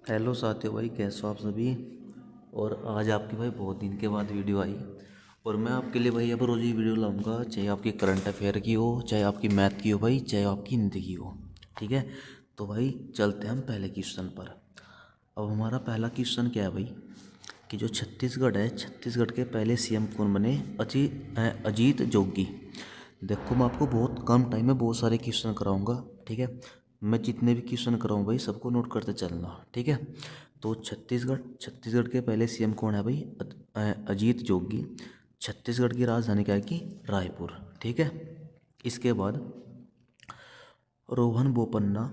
Hello साथियों भाई, कैसे हो आप सभी। और आज आपकी भाई बहुत दिन के बाद वीडियो आई। और मैं आपके लिए भाई अब रोज़ ही वीडियो लाऊंगा, चाहे आपकी करंट अफेयर की हो, चाहे आपकी मैथ की हो भाई, चाहे आपकी हिंदी की हो। ठीक है, तो भाई चलते हैं हम पहले क्वेश्चन पर। अब हमारा पहला क्वेश्चन क्या है भाई, कि जो छत्तीसगढ़ है, छत्तीसगढ़ के पहले सीएम कौन बने। अजीत जोगी। देखो मैं आपको बहुत कम टाइम में बहुत सारे क्वेश्चन कराऊंगा। ठीक है, मैं जितने भी क्वेश्चन कराऊँ भाई सबको नोट करते चलना। ठीक है, तो छत्तीसगढ़ छत्तीसगढ़ के पहले सीएम कौन है भाई, अजीत जोगी। छत्तीसगढ़ की राजधानी क्या है कि रायपुर। ठीक है, इसके बाद रोहन बोपन्ना,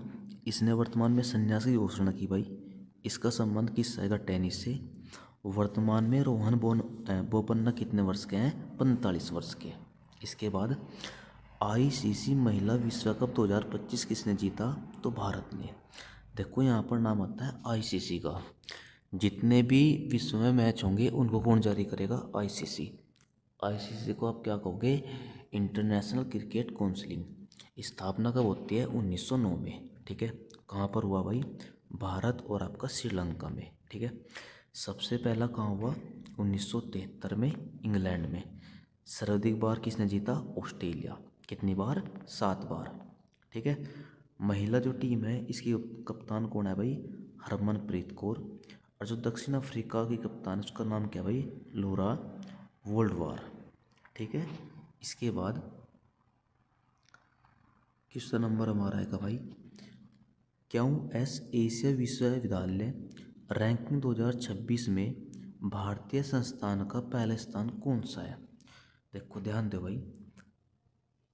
इसने वर्तमान में संन्यास की घोषणा की भाई। इसका संबंध किस आएगा, टेनिस से। वर्तमान में बोपन्ना कितने वर्ष के हैं, 45 वर्ष के। इसके बाद आईसीसी महिला विश्व कप 2025 किसने जीता, तो भारत ने। देखो यहाँ पर नाम आता है आईसीसी का। जितने भी विश्व में मैच होंगे उनको कौन जारी करेगा, आईसीसी। आईसीसी को आप क्या कहोगे, इंटरनेशनल क्रिकेट काउंसिलिंग। स्थापना कब होती है, 1909 में। ठीक है, कहाँ पर हुआ भाई, भारत और आपका श्रीलंका में। ठीक है, सबसे पहला कहाँ हुआ, 1973 में इंग्लैंड में। सर्वाधिक बार किसने जीता, ऑस्ट्रेलिया। कितनी बार, 7 बार। ठीक है, महिला जो टीम है इसकी कप्तान कौन है भाई, हरमनप्रीत कौर। और जो दक्षिण अफ्रीका की कप्तान है उसका नाम क्या है भाई, लोरा वोल्डवार। ठीक है, इसके बाद क्वेश्चन नंबर हमारा है भाई, क्यों एस एशिया विश्वविद्यालय रैंकिंग 2026 में भारतीय संस्थान का पहला स्थान कौन सा है। देखो ध्यान दो भाई,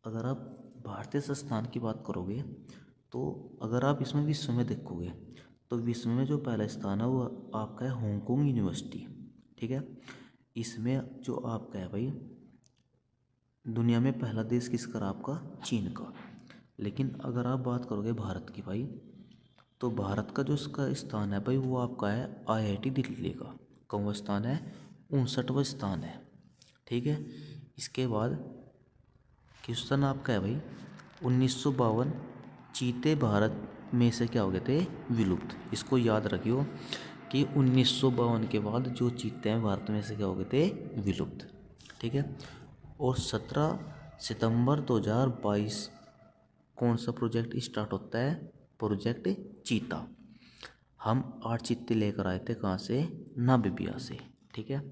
अगर आप भारतीय संस्थान की बात करोगे तो अगर आप इसमें विश्व में देखोगे तो विश्व में जो पहला स्थान है वो आपका है हांगकांग यूनिवर्सिटी। ठीक है, इसमें जो आपका है भाई, दुनिया में पहला देश किसका रहा, आपका चीन का। लेकिन अगर आप बात करोगे भारत की भाई, तो भारत का जो इसका स्थान है भाई वो आपका है आईआईटी दिल्ली का। कौन स्थान है, 59वां स्थान है। ठीक है, इसके बाद क्वेश्चन आपका है भाई, 1952 चीते भारत में से क्या हो गए थे, विलुप्त। इसको याद रखियो कि 1952 के बाद जो चीते हैं भारत में से क्या हो गए थे, विलुप्त। ठीक है, और 17 सितंबर 2022 कौन सा प्रोजेक्ट स्टार्ट होता है, प्रोजेक्ट चीता। हम 8 चीते लेकर आए थे, कहाँ से, नामीबिया से। ठीक है,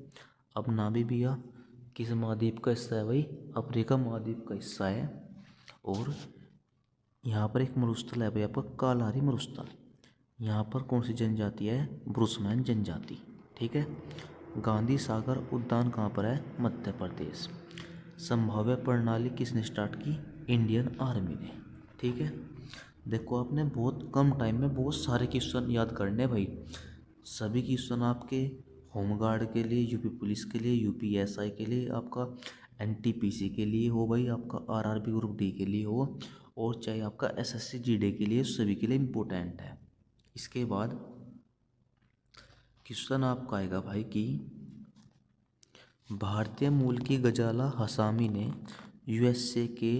अब नामीबिया किस महाद्वीप का हिस्सा है भाई, अफ्रीका महाद्वीप का हिस्सा है। और यहाँ पर एक मरुस्थल है भाई आपका, कालाहारी मरुस्थल। यहाँ पर कौन सी जनजाति है, ब्रुसमैन जनजाति। ठीक है, गांधी सागर उद्यान कहाँ पर है, मध्य प्रदेश। संभाव्य प्रणाली किसने स्टार्ट की, इंडियन आर्मी ने। ठीक है, देखो आपने बहुत कम टाइम में बहुत सारे क्वेश्चन याद करने भाई। सभी क्वेश्चन आपके होमगार्ड के लिए, यूपी पुलिस के लिए, यूपीएसआई के लिए, आपका एनटीपीसी के लिए हो भाई, आपका आरआरबी ग्रुप डी के लिए हो, और चाहे आपका एसएससी जीडी के लिए, सभी के लिए इम्पोर्टेंट है। इसके बाद क्वेश्चन आपका आएगा भाई कि भारतीय मूल की गजाला हसामी ने यूएसए के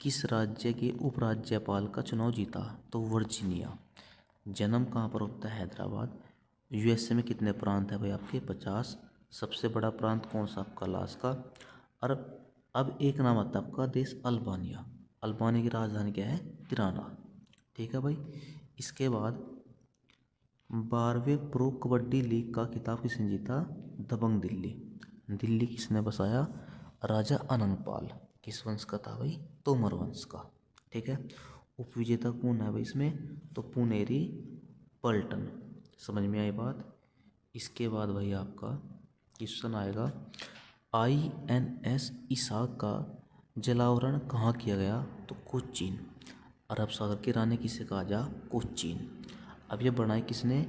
किस राज्य के उपराज्यपाल का चुनाव जीता, तो वर्जीनिया। जन्म कहाँ पर होता है, हैदराबाद। यूएसए में कितने प्रांत है भाई आपके, 50। सबसे बड़ा प्रांत कौन सा, आपका अलास्का। और अब एक नाम आता है आपका देश, अल्बानिया। अल्बानिया की राजधानी क्या है, तिराना। ठीक है भाई, इसके बाद 12वें प्रो कबड्डी लीग का खिताब किसने जीता, दबंग दिल्ली। दिल्ली किसने बसाया, राजा अनंगपाल। किस वंश का था भाई, तोमर वंश का। ठीक है, उपविजेता कौन है भाई इसमें, तो पुनेरी पल्टन। समझ में आई बात। इसके बाद भाई आपका क्वेश्चन आएगा, आईएनएस इसाक का जलावरण कहाँ किया गया, तो कोचीन। अरब सागर की रानी किसे कहा जा, कोचीन। अब ये बनाई किसने,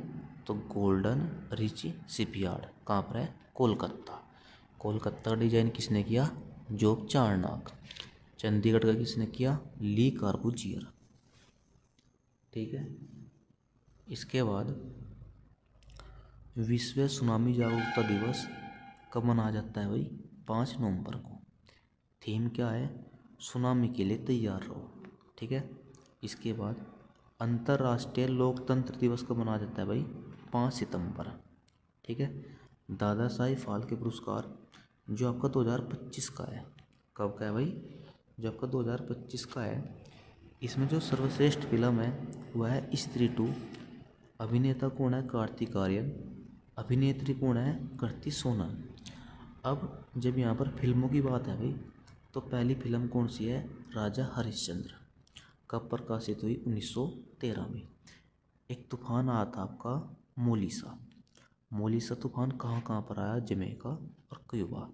तो गोल्डन रिच शिपयार्ड। कहाँ पर है, कोलकाता। कोलकाता का डिजाइन किसने किया, जोग चारनाक। चंडीगढ़ का किसने किया, ली कार्बूजियर। ठीक है, इसके बाद विश्व सुनामी जागरूकता दिवस कब मनाया जाता है भाई, 5 नवंबर को। थीम क्या है, सुनामी के लिए तैयार रहो। ठीक है, इसके बाद अंतर्राष्ट्रीय लोकतंत्र दिवस कब मनाया जाता है भाई? 5 सितंबर। ठीक है। दादा साहिब फाल्के पुरस्कार जो आपका 2025 का है, कब का है भाई? जो आपका 2025 का है। इसमें जो सर्वश्रेष्ठ फिल्म है वह है स्त्री 2। अभिनेता कौन है? कार्तिक आर्यन। अभिनेत्री कौन है? कृति सोनन। अब जब यहाँ पर फिल्मों की बात है भाई, तो पहली फिल्म कौन सी है? राजा हरिश्चंद्र। कब प्रकाशित हुई? 1913 में। एक तूफान आया था आपका मोलिसा। मोलिसा तूफान कहाँ कहाँ पर आया? जमैका और क्यूबा।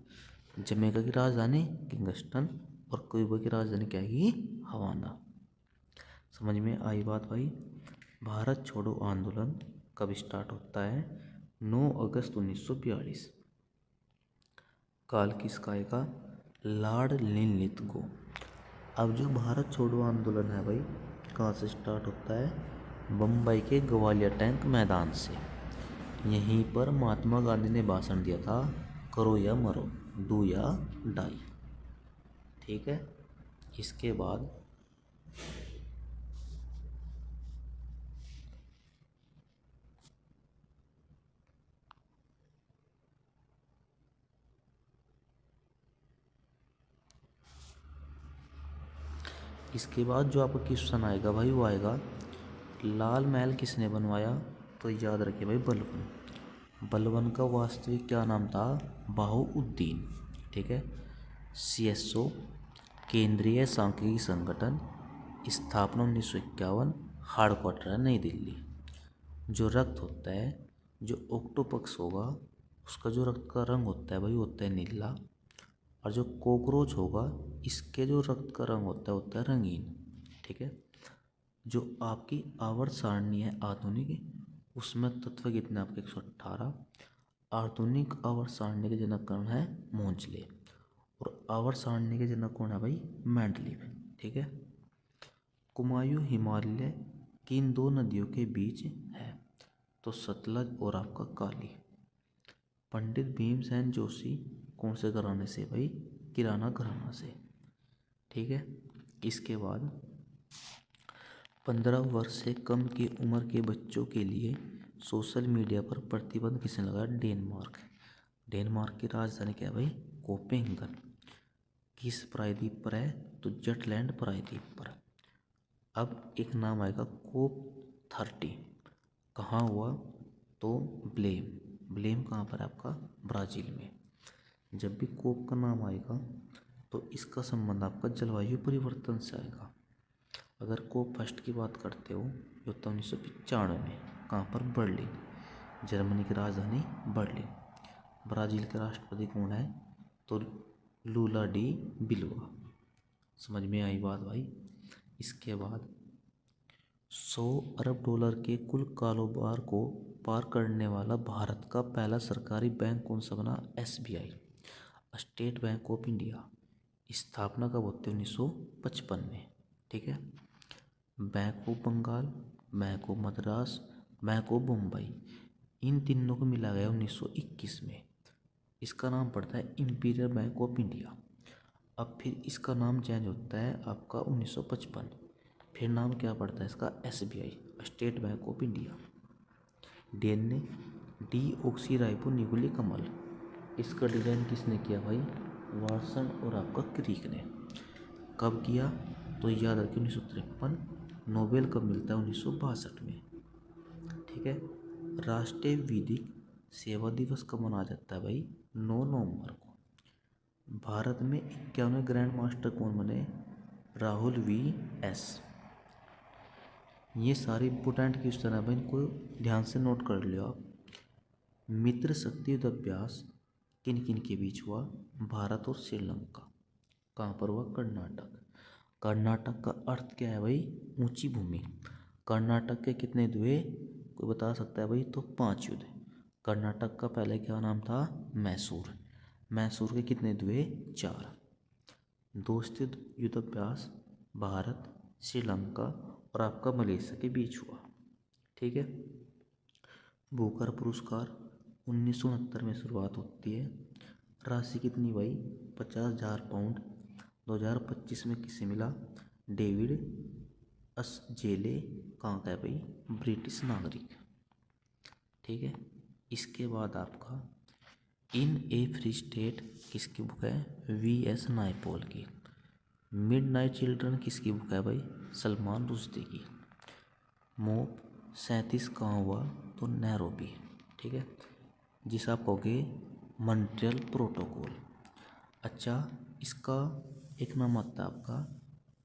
जमैका की राजधानी किंगस्टन और क्यूबा की राजधानी क्या है? हवाना। समझ में आई बात भाई? भारत छोड़ो आंदोलन कब स्टार्ट होता है? 9 अगस्त 1942। काल किसका आएगा? लॉर्ड लिनलिथ को। अब जो भारत छोड़ो आंदोलन है भाई, कहाँ से स्टार्ट होता है? बम्बई के ग्वालियर टैंक मैदान से। यहीं पर महात्मा गांधी ने भाषण दिया था, करो या मरो, डू या डाई। ठीक है। इसके बाद जो आपका क्वेश्चन आएगा भाई वो आएगा, लाल महल किसने बनवाया? तो याद रखिए भाई, बलबन। बलबन का वास्तविक क्या नाम था? बहाउद्दीन। ठीक है। CSO केंद्रीय सांख्यिकी संगठन, स्थापना 1951, हेडक्वार्टर है नई दिल्ली। जो रक्त होता है, जो ऑक्टोपक्स होगा उसका जो रक्त का रंग होता है भाई होता है नीला, और जो कॉकरोच होगा इसके जो रक्त का रंग होता है रंगीन। ठीक है। जो आपकी आवर्त सारणी है आधुनिक, उसमें तत्व कितने आपके? 118। आधुनिक आवर्त सारणी के जनक कौन है? मोंचले। और आवर्त सारणी के जनक कौन है भाई? मेंडलीव। ठीक है। कुमायूं हिमालय किन दो नदियों के बीच है? तो सतलज और आपका काली। पंडित भीमसेन जोशी कौन से घराने से भाई? किराना घराना से। ठीक है। इसके बाद 15 वर्ष से कम की उम्र के बच्चों के लिए सोशल मीडिया पर प्रतिबंध किसने लगाया? डेनमार्क। डेनमार्क की राजधानी क्या है भाई? कोपेनहेगन। किस प्रायद्वीप पर है? तो जटलैंड प्रायद्वीप पर। अब एक नाम आएगा कोप 30। कहाँ हुआ? तो ब्लेम। ब्लेम कहाँ पर है आपका? ब्राज़ील में। जब भी कोप का नाम आएगा तो इसका संबंध आपका जलवायु परिवर्तन से आएगा। अगर कोप फर्स्ट की बात करते हो, ये होता है 1995 में। कहाँ पर? बर्लिन। जर्मनी की राजधानी बर्लिन। ब्राज़ील के राष्ट्रपति कौन है? तो लूला डी बिलवा। समझ में आई बात भाई? इसके बाद 100 अरब डॉलर के कुल कारोबार को पार करने वाला भारत का पहला सरकारी बैंक कौन सा बना? SBI, state bank of India. स्थापना कब होती है? 1955 में। ठीक है। Bank of Bengal, bank of Madras, bank of Mumbai, इन तीनों को मिला गया 1921 में। इसका नाम पड़ता है इंपीरियल बैंक ऑफ इंडिया। अब फिर इसका नाम चेंज होता है आपका 1955। फिर नाम क्या पड़ता है इसका? SBI, state bank of India. डेन ने डी ऑक्सी राइबो न्यूक्लिक अम्ल, इसका डिज़ाइन किसने किया भाई? वाटसन और आपका क्रिक ने। कब किया? तो याद रखिए 1953। नोबेल कब मिलता है? 1962 में। ठीक है। राष्ट्रीय विधिक सेवा दिवस कब मनाया जाता है भाई? 9 नवंबर को। भारत में 51वें ग्रैंड मास्टर कौन बने? राहुल VS। ये सारे इंपोर्टेंट क्वेश्चन है भाई, इनको ध्यान से नोट कर लियो आप। मित्र शक्ति युद्ध अभ्यास किन किन के बीच हुआ? भारत और श्रीलंका। कहाँ पर हुआ? कर्नाटक। कर्नाटक का अर्थ क्या है भाई? ऊंची भूमि। कर्नाटक के कितने युद्ध हुए? कोई बता सकता है भाई? तो 5 युद्ध। कर्नाटक का पहले क्या नाम था? मैसूर। मैसूर के कितने युद्ध हुए? 4। दोस्त युद्ध अभ्यास भारत, श्रीलंका और आपका मलेशिया के बीच हुआ। ठीक है। बुकर पुरस्कार 1969 में शुरुआत होती है। राशि कितनी भाई? 50,000 पाउंड। 2025 में किसे मिला? डेविड असजेले कहाँ का है भाई, ब्रिटिश नागरिक। ठीक है। इसके बाद आपका इन ए फ्री स्टेट किसकी बुक है, वी.एस. नायपॉल की। मिडनाइट चिल्ड्रन किसकी बुक है भाई, सलमान रुश्दी की। मोप 37 कहाँ हुआ, तो नैरोबी। ठीक है, जिसे आप कहोगे मॉन्ट्रियल प्रोटोकॉल। अच्छा, इसका एक नाम आता है आपका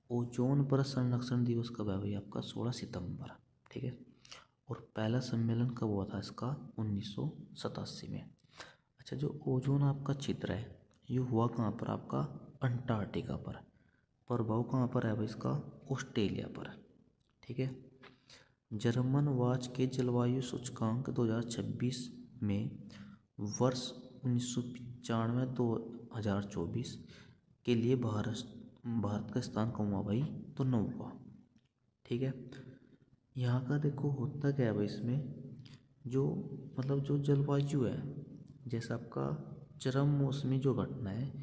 ओजोन परत संरक्षण दिवस कब है भाई, आपका 16 सितंबर। ठीक है, और पहला सम्मेलन कब हुआ था इसका, 1987 में। अच्छा, जो ओजोन आपका छिद्र है ये हुआ कहाँ पर, आपका अंटार्कटिका पर। प्रभाव कहाँ पर है भाई इसका, ऑस्ट्रेलिया पर। ठीक है। जर्मन वाच के जलवायु सूचकांक 2026 में वर्ष 1995-2024 के लिए भारत का स्थान कौन हुआ भाई, तो 9वां। ठीक है। यहाँ का देखो होता क्या है भाई, इसमें जो मतलब जो जलवायु है, जैसे आपका चरम मौसमी जो घटना है,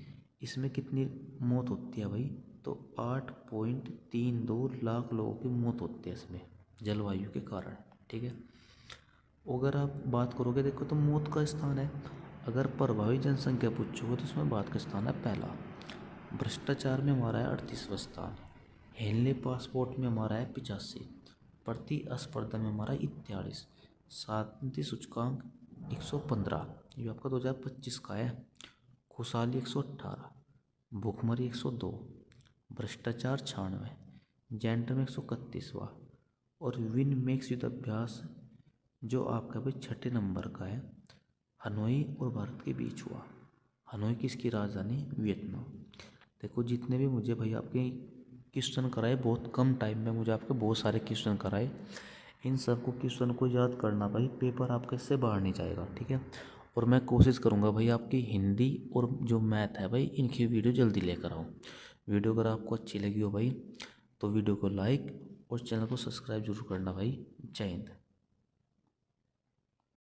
इसमें कितनी मौत होती है भाई, तो 8.32 लाख लोगों की मौत होती है इसमें जलवायु के कारण। ठीक है। अगर आप बात करोगे देखो तो मौत का स्थान है, अगर प्रभावित जनसंख्या पूछोगे तो इसमें बात का स्थान है पहला। भ्रष्टाचार में हमारा है 38वां स्थान। हेनले पासपोर्ट में हमारा है 85। प्रतिस्पर्धा में हमारा 43। शांति सूचकांक 115, ये आपका 2025 का है। खुशहाली 118, भूखमरी 102, भ्रष्टाचार 96, जेंडर में 131वां, और विन मेक्स युद्ध अभ्यास जो आपका भाई 6 नंबर का है, हनोई और भारत के बीच हुआ। हनोई किसकी राजधानी, वियतनाम। देखो जितने भी मुझे भाई आपके क्वेश्चन कराए, बहुत कम टाइम में मुझे आपके बहुत सारे क्वेश्चन कराए, इन सबको क्वेश्चन को याद करना भाई, पेपर आपके इससे बाहर नहीं जाएगा। ठीक है। और मैं कोशिश करूँगा भाई आपकी हिंदी और जो मैथ है भाई इनकी वीडियो जल्दी लेकर आऊँ। वीडियो अगर आपको अच्छी लगी हो भाई तो वीडियो को लाइक और चैनल को सब्सक्राइब जरूर करना भाई। जय हिंद।